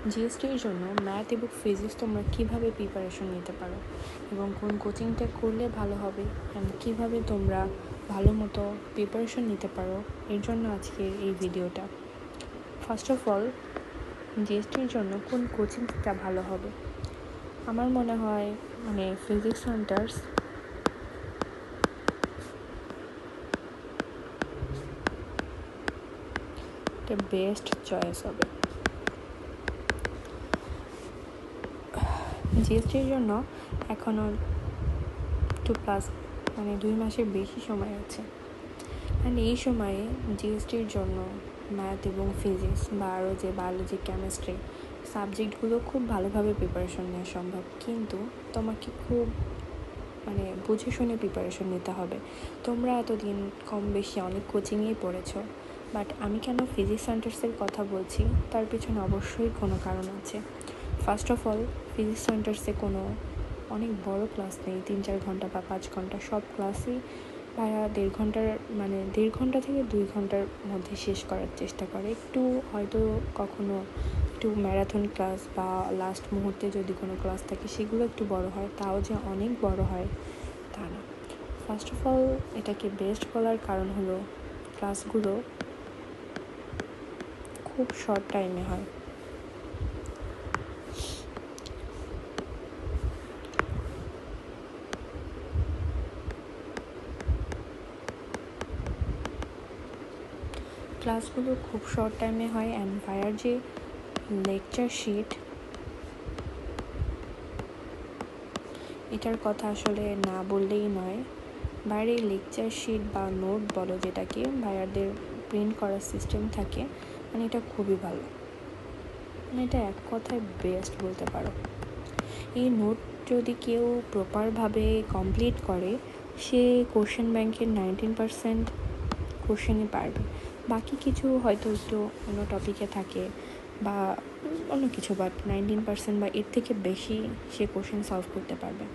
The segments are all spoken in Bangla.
জিএসটির জন্য ম্যাথ এবং ফিজিক্স তোমরা কীভাবে প্রিপারেশন নিতে পারো এবং কোন কোচিংটা করলে ভালো হবে অ্যান্ড কীভাবে তোমরা ভালো মতো প্রিপারেশন নিতে পারো, এর জন্য আজকের এই ভিডিওটা। ফার্স্ট অফ অল, জিএসটির জন্য কোন কোচিংটা ভালো হবে? আমার মনে হয় ফিজিক্স সেন্টার্স একটা বেস্ট চয়েস হবে। জিএসটির জন্য এখনও 2+ 2 মাসের বেশি সময় আছে, অ্যান্ড এই সময়ে জিএসটির জন্য ম্যাথ এবং ফিজিক্স বা আরও যে বায়োলজি, কেমিস্ট্রি সাবজেক্টগুলো খুব ভালোভাবে প্রিপারেশন নেওয়া সম্ভব, কিন্তু তোমাকে খুব বুঝে শুনে প্রিপারেশন নিতে হবে। তোমরা এতদিন কম বেশি অনেক কোচিংয়েই পড়েছো, বাট আমি কেন ফিজিক্স সেন্টার্সের কথা বলছি তার পিছনে অবশ্যই কোনো কারণ আছে। ফার্স্ট অফ অল, ফিজিক্স সেন্টার্সে কোনো অনেক বড় ক্লাস নেই, 3-4 ঘন্টা বা 5 ঘন্টা। সব ক্লাসই ভাইয়া 1.5 ঘন্টা থেকে 2 ঘন্টার মধ্যে শেষ করার চেষ্টা করে। একটু হয়তো কখনো একটু ম্যারাথন ক্লাস বা লাস্ট মুহূর্তে যদি কোনো ক্লাস থাকে সেগুলো একটু বড় হয়, তাও যে অনেক বড় হয় তা না। ফার্স্ট অফ অল, এটাকে বেস্ট বলার কারণ হলো ক্লাসগুলো খুব শর্ট টাইমে হয়। ক্লাসগুলো খুব শর্ট টাইমে হয় অ্যান্ড ভাইয়ার যে লেকচার শিট, এটার কথা আসলে না বললেই নয়। বাইরে লেকচার শিট বা নোট বলো যেটাকে, ভাইয়ারদের প্রিন্ট করার সিস্টেম থাকে, এটা খুবই ভালো, এটা এক কথায় বেস্ট বলতে পারো। এই নোট যদি কেউ প্রপারভাবে কমপ্লিট করে, সে কোশ্চেন ব্যাংকের 19% কোশ্চেনই পারবে। বাকি কিছু হয়তো একটু অন্য টপিকে থাকে বা অন্য কিছু, বাট 19% বা এর থেকে বেশি সে কোশ্চেন সলভ করতে পারবে।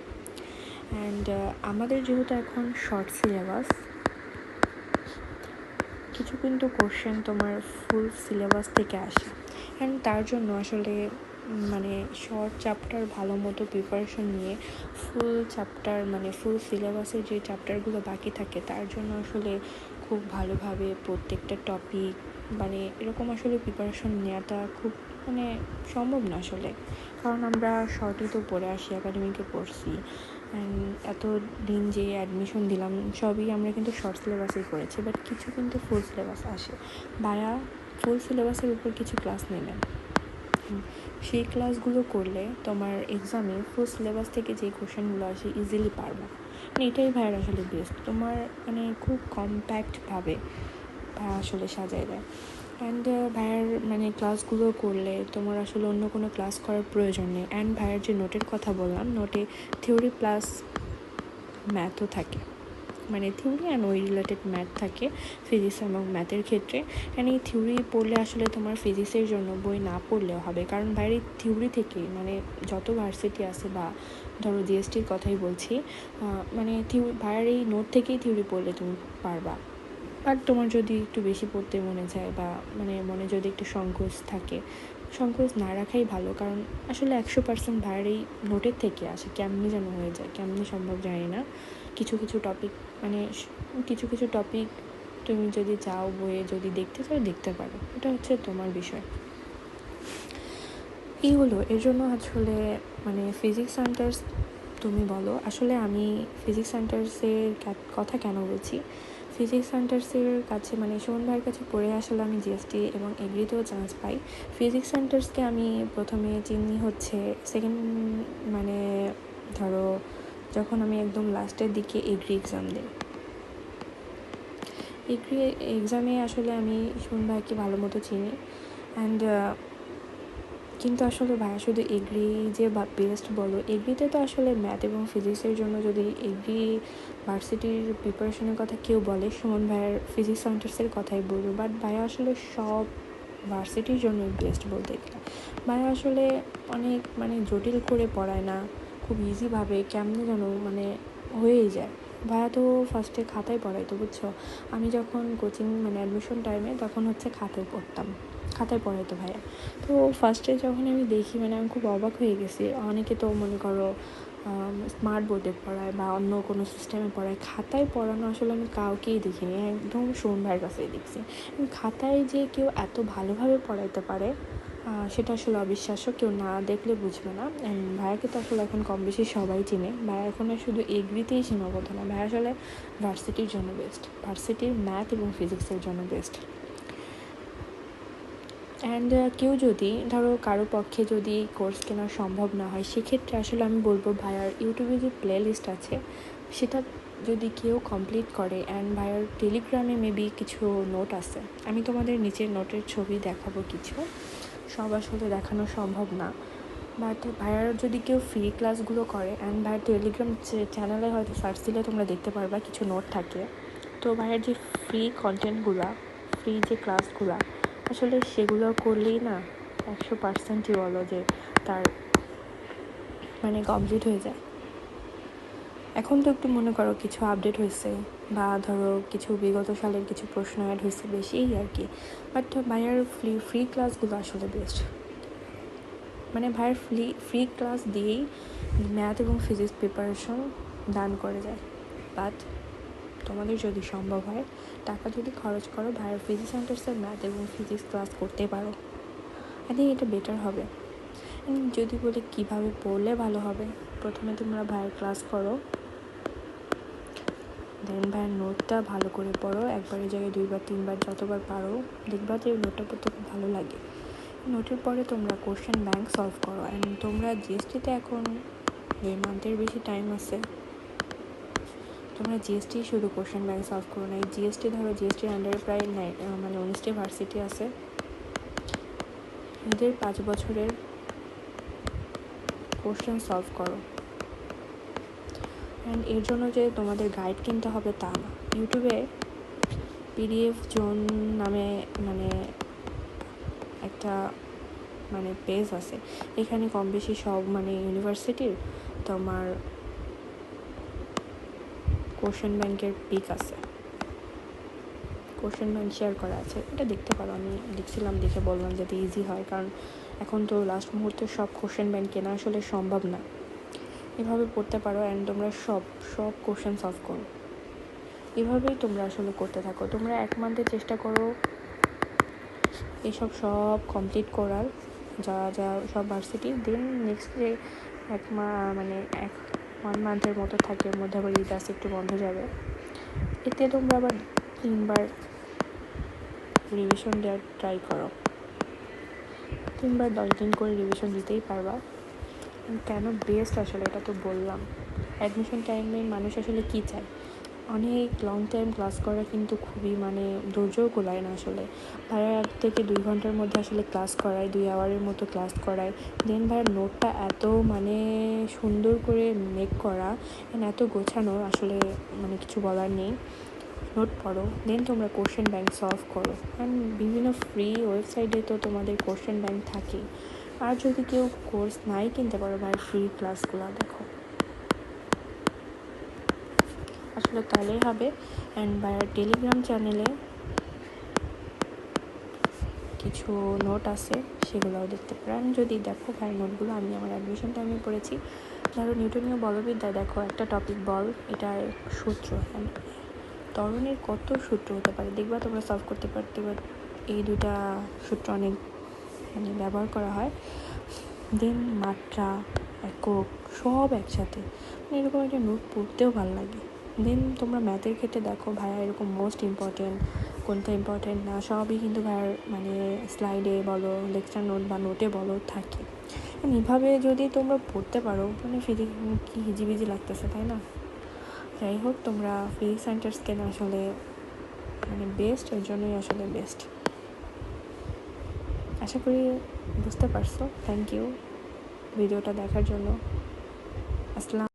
অ্যান্ড আমাদের যেহেতু এখন শর্ট সিলেবাস, কিছু কিন্তু কোশ্চেন তোমার ফুল সিলেবাস থেকে আসে, অ্যান্ড তার জন্য আসলে শর্ট চ্যাপ্টার ভালো মতো প্রিপারেশন নিয়ে ফুল চ্যাপ্টার ফুল সিলেবাসের যে চ্যাপ্টারগুলো বাকি থাকে তার জন্য আসলে খুব ভালোভাবে প্রত্যেকটা টপিক এরকম আসলে প্রিপারেশন নেওয়াটা খুব সম্ভব না আসলে, কারণ আমরা শর্টই তো পড়ে আসি, একাডেমিকে পড়ছি, অ্যান্ড এত দিন যে অ্যাডমিশন দিলাম সবই আমরা কিন্তু শর্ট সিলেবাসেই করেছি, বাট কিছু কিন্তু ফুল সিলেবাস আসে। ভাইয়া ফুল সিলেবাসের উপর কিছু ক্লাস নেবেন, সেই ক্লাসগুলো করলে তোমার এক্সামে ফুল সিলেবাস থেকে যে কোশ্চেনগুলো আসে ইজিলি পারবা। এটাই ভাইয়ার আসলে বেস্ট, তোমার খুব কম্প্যাক্টভাবে ভাইয়া আসলে সাজায় দেয়। অ্যান্ড ভাইয়ার ক্লাসগুলো করলে তোমার আসলে অন্য কোনো ক্লাস করার প্রয়োজন নেই। অ্যান্ড ভাইয়ার যে নোটের কথা বললাম, নোটে থিওরি প্লাস ম্যাথও থাকে, থিওরি অ্যান্ড ওই রিলেটেড ম্যাথ থাকে ফিজিক্স এবং ম্যাথের ক্ষেত্রে। অ্যান্ড এই থিওরি পড়লে আসলে তোমার ফিজিক্সের জন্য বই না পড়লেও হবে, কারণ বাইরের থিওরি থেকেই যত ভার্সিটি আছে বা ধরো জিএসটির কথাই বলছি, ভাইয়ার এই নোট থেকেই থিওরি পড়লে তুমি পারবা। আর তোমার যদি একটু বেশি পড়তে মনে চায় বা মনে যদি একটু সংকোচ না রাখাই ভালো, কারণ আসলে 100% ভাইয়ার এই নোটের থেকে আসে। কেমনি যেন হয়ে যায়, কেমনি সম্ভব জানি না। কিছু কিছু টপিক তুমি যদি চাও বইয়ে যদি দেখতে চাও দেখতে পারো, এটা হচ্ছে তোমার বিষয়। এই হলো এর জন্য আসলে ফিজিক্স সেন্টার্স তুমি বলো। আসলে আমি ফিজিক্স সেন্টার্সের কথা কেন বলছি, ফিজিক্স সেন্টার্সের কাছে সুমন ভাইয়ের কাছে পড়ে আসলে আমি জিএসটি এবং এগ্রিতেও চান্স পাই। ফিজিক্স সেন্টার্সকে আমি প্রথমে চিনি হচ্ছে সেকেন্ড ধরো যখন আমি একদম লাস্টের দিকে এগ্রি এক্সাম দিই, এগ্রি এক্সামে আসলে আমি সুমন ভাইকে ভালো মতো চিনি। অ্যান্ড কিন্তু আসলে ভাইয়া শুধু এগ্রি যে বেস্ট বলো, এগ্রিতে তো আসলে ম্যাথ এবং ফিজিক্সের জন্য যদি এগ্রি ভার্সিটির প্রিপারেশনের কথা কেউ বলে, সুমন ভাইয়ার ফিজিক্স সেন্টার্সের কথাই বলবো। বাট ভাইয়া আসলে সব ভার্সিটির জন্য বেস্ট বলতে গেলে। ভাইয়া আসলে অনেক জটিল করে পড়ায় না, খুব ইজিভাবে কেমনি যেন হয়েই যায়। ভাইয়া তো ফার্স্টে খাতায় পড়াইতো, বুঝছো। আমি যখন কোচিং অ্যাডমিশন টাইমে তখন হচ্ছে খাতায় পড়তাম, খাতায় পড়াইতো ভাইয়া। তো ফার্স্টে যখন আমি দেখি মানে আমি খুব অবাক হয়ে গেছি। অনেকে তো মনে করো স্মার্ট বোর্ডে পড়ায় বা অন্য কোনো সিস্টেমে পড়ায়, খাতায় পড়ানো আসলে আমি কাউকেই দেখিনি, একদম সুমন ভাইয়ের কাছেই দেখছি। খাতায় যে কেউ এত ভালোভাবে পড়াইতে পারে সেটা আসলে অবিশ্বাস্য, কেউ না দেখলে বুঝবে না। অ্যান্ড ভাইয়াকে তো আসলে এখন কম বেশি সবাই চিনে। ভাইয়া এখন শুধু এগ্রিতেই সীমাবদ্ধ না, ভাইয়া আসলে ভার্সিটির জন্য বেস্ট, ভার্সিটির ম্যাথ এবং ফিজিক্সের জন্য বেস্ট। অ্যান্ড কেউ যদি ধরো কারো পক্ষে যদি কোর্স কেনা সম্ভব না হয়, সেক্ষেত্রে আসলে আমি বলবো ভাইয়ার ইউটিউবে যে প্লে লিস্ট আছে সেটা যদি কেউ কমপ্লিট করে, অ্যান্ড ভাইয়ার টেলিগ্রামে মেবি কিছু নোট আছে, আমি তোমাদের নিচের নোটের ছবি দেখাবো কিছু, সব আসলে দেখানো সম্ভব না। বাট ভাইয়ার যদি কেউ ফ্রি ক্লাসগুলো করে, অ্যান্ড ভাইয়ার টেলিগ্রাম চ্যানেলে হয়তো সার্চ দিলে তোমরা দেখতে পারবা কিছু নোট থাকে। তো ভাইয়ার যে ফ্রি কন্টেন্টগুলো, ফ্রি যে ক্লাসগুলো, আসলে সেগুলো করলেই না 100%ই বলো যে তার মানে কমপ্লিট হয়ে যায়। এখন তো একটু মনে করো কিছু আপডেট হয়েছে বা ধরো কিছু বিগত সালের কিছু প্রশ্ন অ্যাড হয়েছে বেশি, এই আর কি। বাট ভাইয়ার ফ্রি ক্লাসগুলো আসলে বেস্ট, মানে ভাইয়ের ফ্রি ক্লাস দিয়েই ম্যাথ এবং ফিজিক্স প্রিপারেশন দান করে যায়। বাট তোমাদের যদি সম্ভব হয়, টাকা যদি খরচ করো, ভাইয়ের ফিজিক্স সেন্টার্সের ম্যাথ এবং ফিজিক্স ক্লাস করতে পারো, আই থিঙ্ক এটা বেটার হবে। যদি বলি কীভাবে পড়লে ভালো হবে, প্রথমে তোমরা ভাইয়ের ক্লাস করো, দেন ভাইয়ের নোটটা ভালো করে পড়ো, একবারের জায়গায় 2 বা 3 বার যতবার পারো, দেখবা যে নোটটা পড়তে খুব ভালো লাগে। নোটের পরে তোমরা কোশ্চেন ব্যাংক সলভ করো। অ্যান্ড তোমরা জিএসটিতে এখন 2 মান্থের বেশি টাইম আছে, তোমরা জিএসটি শুধু কোশ্চেন ব্যাংক সলভ করো না। এই জিএসটি ধরো জিএসটির আন্ডারে প্রায় 19টি ভার্সিটি আছে, এদের 5 বছরের কোশ্চেন সলভ করো। অ্যান্ড এর জন্য যে তোমাদের গাইড কিনতে হবে তা না, ইউটিউবে পিডিএফ জোন নামে মানে একটা মানে পেজ আছে, এখানে কম বেশি সব মানে ইউনিভার্সিটির তোমার কোশ্চেন ব্যাংকের পিক আছে, কোশ্চেন ব্যাংক শেয়ার করা আছে, এটা দেখতে পারো। আমি দেখছিলাম, দেখে বললাম যাতে ইজি হয়, কারণ এখন তো লাস্ট মুহূর্তে সব কোশ্চেন ব্যাংক কেনা আসলে সম্ভব না। এভাবে পড়তে পারো অ্যান্ড তোমরা সব কোশ্চেন সলভ করো। এভাবেই তোমরা আসলে করতে থাকো। তোমরা 1 মান্থে চেষ্টা করো এসব সব কমপ্লিট করার, যা সব ভার্সিটি। দেন নেক্সট যে 1 মান্থের মতো থাকে, এর মধ্যে আবার ঈদ আসে, একটু বন্ধ যাবে, এতে তোমরা আবার 3 বার রিভিশন দেওয়ার ট্রাই করো। 3 বার 10 দিন করে রিভিশন দিতেই পারবা। কেন বেস্ট আসলে এটা তো বললাম। অ্যাডমিশন টাইমে মানুষ আসলে কী চায়, অনেক লং টাইম ক্লাস করা কিন্তু খুবই মানে ধৈর্যও কুলায় না আসলে। ভাইয়া 1 থেকে 2 ঘন্টার মধ্যে আসলে ক্লাস করায়, 2 আওয়ারের মতো ক্লাস করায়। দেন ভাইয়ার নোটটা এত মানে সুন্দর করে মেক করা, এত গোছানো, আসলে মানে কিছু বলার নেই। নোট পড়ো, দেন তোমরা কোশ্চেন ব্যাংক সলভ করো। অ্যান্ড বিভিন্ন ফ্রি ওয়েবসাইটে তো তোমাদের কোশ্চেন ব্যাংক থাকে। আর যদি কেউ কোর্স নাই কিনতে পারো, ভাইয়ের ফ্রি ক্লাসগুলো দেখো, আসলে তাহলেই হবে। অ্যান্ড ভাইয়ার টেলিগ্রাম চ্যানেলে কিছু নোট আছে, সেগুলোও দেখতে পারেন। যদি দেখো ভাইয়ের নোটগুলো, আমি আমার অ্যাডমিশন টাইমে পড়েছি। ধরো নিউটনীয় বলবিদ্যায় দেখো একটা টপিক বল, এটার সূত্র, ত্বরণের কত সূত্র হতে পারে দেখবা, তোমরা সলভ করতে পারতে। এই 2টা সূত্র অনেক মানে ব্যবহার করা হয়। দেন মাত্রা, একক সব একসাথে, মানে এরকম একটা নোট পড়তেও ভালো লাগে। দেন তোমরা ম্যাথের ক্ষেত্রে দেখো ভাইয়া এরকম মোস্ট ইম্পর্টেন্ট কোনটা ইম্পর্টেন্ট না, সবই কিন্তু ভাইয়ার মানে স্লাইডে বলো, লেকচার নোট বা নোটে বলো থাকে। এইভাবে যদি তোমরা পড়তে পারো, মানে ফিজিক্স কি হিজিবিজি লাগতেছে, তাই না? যাই হোক, তোমরা ফিজিক্স সেন্টার্স কেন আসলে মানে বেস্ট, এর জন্যই আসলে বেস্ট। আশা করি বুঝতে পারছো। থ্যাংক ইউ ভিডিওটা দেখার জন্য। আসসালাম।